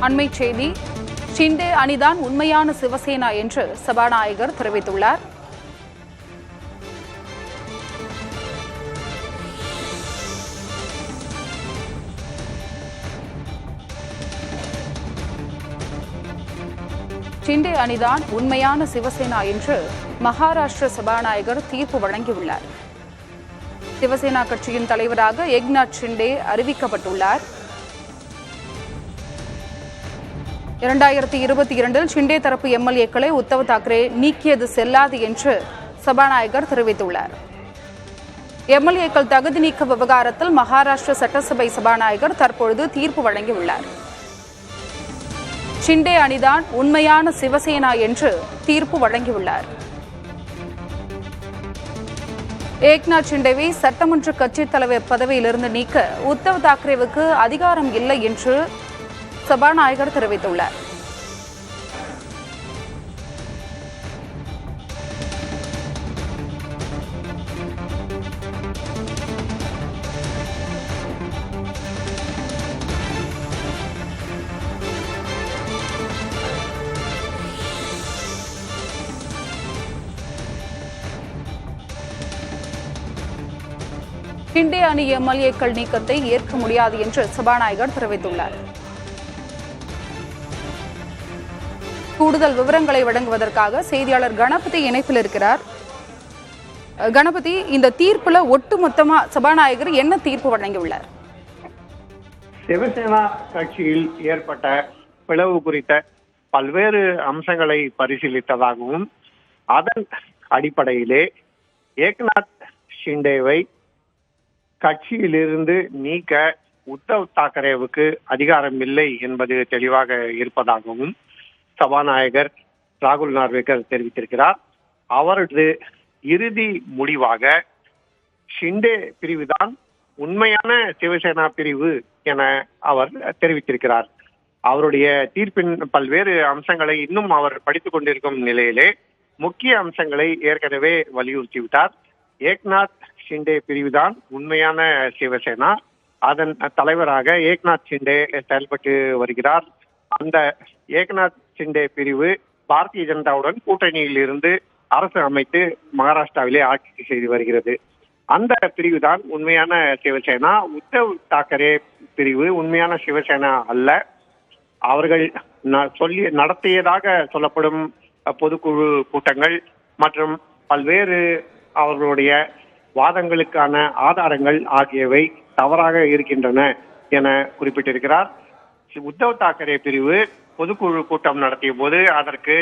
அண்மை செய்தி. ஷிண்டே அணிதான் உண்மையான சிவசேனா என்று சபாநாயகர் தெரிவித்துள்ளார். ஷிண்டே அணிதான் உண்மையான சிவசேனா என்று மகாராஷ்டிர சபாநாயகர் தீர்ப்பு வழங்கியுள்ளார். சிவசேனா கட்சியின் தலைவராக ஏக்நாத் ஷிண்டே அறிவிக்கப்பட்டுள்ளார். 2022 ஷிண்டே தரப்பு எம்எல்ஏக்களை உத்தவ் தாக்கரே நீக்கியது செல்லாது என்று சபாநாயகர் தெரிவித்துள்ளார். எம்எல்ஏக்கள் தகுதி நீக்க விவகாரத்தில் மகாராஷ்டிர சட்டசபை சபாநாயகர் தற்பொழுது தீர்ப்பு வழங்கியுள்ளார். ஷிண்டே அணிதான் உண்மையான சிவசேனா என்று தீர்ப்பு வழங்கியுள்ளார். ஏக்நாத் ஷிண்டேவை சட்டமன்ற கட்சித் தலைவர் பதவியிலிருந்து நீக்க உத்தவ் தாக்கரேவுக்கு அதிகாரம் இல்லை என்று சபாநாயகர் தெரிவித்துள்ளார். ஷிண்டே அணி எம்எல்ஏக்கள் நீக்கத்தை ஏற்க முடியாது என்று சபாநாயகர் தெரிவித்துள்ளார். கூடுதல் விவரங்களை வழங்குவதற்காக செய்தியாளர் கணபதி இணைப்பில் இருக்கிறார். கணபதி, இந்த தீர்ப்புல ஒட்டுமொத்தமா சபாநாயகர் என்ன தீர்ப்பு வழங்கியுள்ளார்? சிவசேனா கட்சியில் ஏற்பட்ட பிளவு குறித்த பல்வேறு அம்சங்களை பரிசீலித்ததாகவும் அதன் அடிப்படையிலே ஏக்நாத் ஷிண்டேவை கட்சியிலிருந்து நீக்க உத்தவ் தாக்கரேவுக்கு அதிகாரம் இல்லை என்பது தெளிவாக இருப்பதாகவும் சபாநாயகர் ராகுல் நார்வேக்கர் தெரிவித்திருக்கிறார். அவரது இறுதி முடிவாக ஷிண்டே பிரிவுதான் உண்மையான சிவசேனா பிரிவு என அவர் தெரிவித்திருக்கிறார். அவருடைய தீர்ப்பின் பல்வேறு அம்சங்களை இன்னும் அவர் படித்துக் கொண்டிருக்கும் நிலையிலே முக்கிய அம்சங்களை ஏற்கனவே வலியுறுத்திவிட்டார். ஏக்நாத் ஷிண்டே பிரிவுதான் உண்மையான சிவசேனா. அதன் தலைவராக ஏக்நாத் ஷிண்டே செயல்பட்டு வருகிறார். அந்த ஏக்நாத் ஷிண்டே பிரிவு பாரதிய ஜனதாவுடன் கூட்டணியில் இருந்து அரசு அமைத்து மகாராஷ்டிராவிலே ஆட்சி செய்து வருகிறது. அந்த பிரிவுதான் உண்மையான சிவசேனா. உத்தவ் தாக்கரே பிரிவு உண்மையான சிவசேனா அல்ல. அவர்கள் நடத்தியதாக சொல்லப்படும் பொதுக்குழு கூட்டங்கள் மற்றும் பல்வேறு அவர்களுடைய வாதங்களுக்கான ஆதாரங்கள் ஆகியவை தவறாக இருக்கின்றன என குறிப்பிட்டிருக்கிறார். உத்தவ் தாக்கரே பிரிவு பொதுக்குழு கூட்டம் நடத்திய போது அதற்கு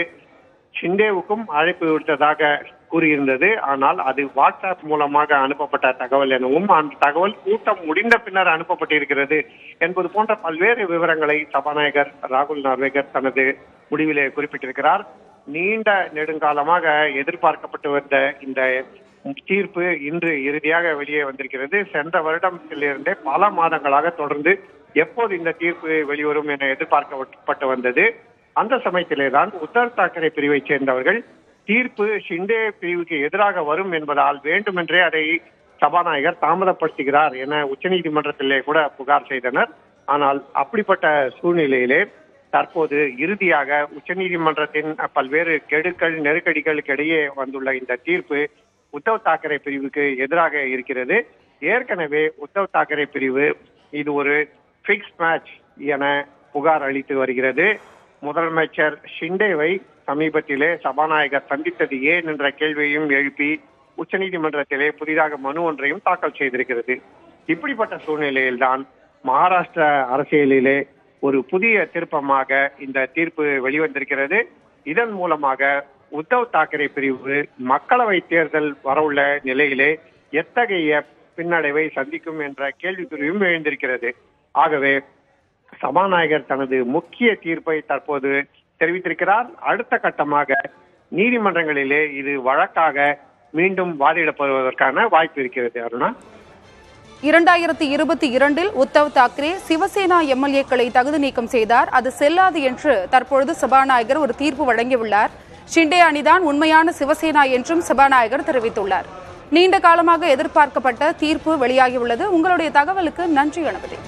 ஷிண்டேவுக்கும் அழைப்பு விடுத்ததாக கூறியிருந்தது. ஆனால் அது வாட்ஸ்அப் மூலமாக அனுப்பப்பட்ட தகவல் எனவும் அந்த தகவல் கூட்டம் முடிந்த பின்னர் அனுப்பப்பட்டிருக்கிறது என்பது போன்ற பல்வேறு விவரங்களை சபாநாயகர் ராகுல் நார்வேக்கர் தனது முடிவிலே குறிப்பிட்டிருக்கிறார். நீண்ட நெடுங்காலமாக எதிர்பார்க்கப்பட்டு வந்த இந்த தீர்ப்பு இன்று இறுதியாக வெளியே வந்திருக்கிறது. சென்ற வருடத்திலிருந்தே பல மாதங்களாக தொடர்ந்து எப்போது இந்த தீர்ப்பு வெளிவரும் என எதிர்பார்க்கப்பட்டு வந்தது. அந்த சமயத்திலேதான் உத்தவ் தாக்கரே பிரிவை சேர்ந்தவர்கள் தீர்ப்பு ஷிண்டே பிரிவுக்கு எதிராக வரும் என்பதால் வேண்டுமென்றே அதை சபாநாயகர் தாமதப்படுத்துகிறார் என உச்சநீதிமன்றத்திலே கூட புகார் செய்தனர். ஆனால் அப்படிப்பட்ட சூழ்நிலையிலே தற்போது இறுதியாக உச்சநீதிமன்றத்தின் பல்வேறு கெடுக்கள் நெருக்கடிகளுக்கு இடையே வந்துள்ள இந்த தீர்ப்பு உத்தவ் தாக்கரே பிரிவுக்கு எதிராக இருக்கிறது. ஏற்கனவே உத்தவ் தாக்கரே பிரிவு இது ஒரு பிக்ஸ் மேட்ச் என புகார் அளித்து வருகிறது. முதலமைச்சர் ஷிண்டேவை சமீபத்திலே சபாநாயகர் சந்தித்தது ஏன் என்ற கேள்வியையும் எழுப்பி உச்சநீதிமன்றத்திலே புதிதாக மனு ஒன்றையும் தாக்கல் செய்திருக்கிறது. இப்படிப்பட்ட சூழ்நிலையில்தான் மகாராஷ்டிரா அரசியலிலே ஒரு புதிய திருப்பமாக இந்த தீர்ப்பு வெளிவந்திருக்கிறது. இதன் மூலமாக உத்தவ் தாக்கரே பிரிவு மக்களவை தேர்தல் வரவுள்ள நிலையிலே எத்தகைய பின்னடைவை சந்திக்கும் என்ற கேள்விக்குறியும் எழுந்திருக்கிறது. ஆகவே சபாநாயகர் தனது முக்கிய தீர்ப்பை தற்போது தெரிவித்திருக்கிறார். அடுத்த கட்டமாக நீதிமன்றங்களிலே இது வழக்காக மீண்டும் வாதிடப்படுவதற்கான வாய்ப்பு இருக்கிறது. அருணா, 2022 உத்தவ் தாக்கரே சிவசேனா எம்எல்ஏக்களை தகுதி நீக்கம் செய்தார். அது செல்லாது என்று தற்பொழுது சபாநாயகர் ஒரு தீர்ப்பு வழங்கியுள்ளார். ஷிண்டே அணிதான் உண்மையான சிவசேனா என்றும் சபாநாயகர் தெரிவித்துள்ளார். நீண்ட காலமாக எதிர்பார்க்கப்பட்ட தீர்ப்பு வெளியாகியுள்ளது. உங்களுடைய தகவலுக்கு நன்றி கணபதி.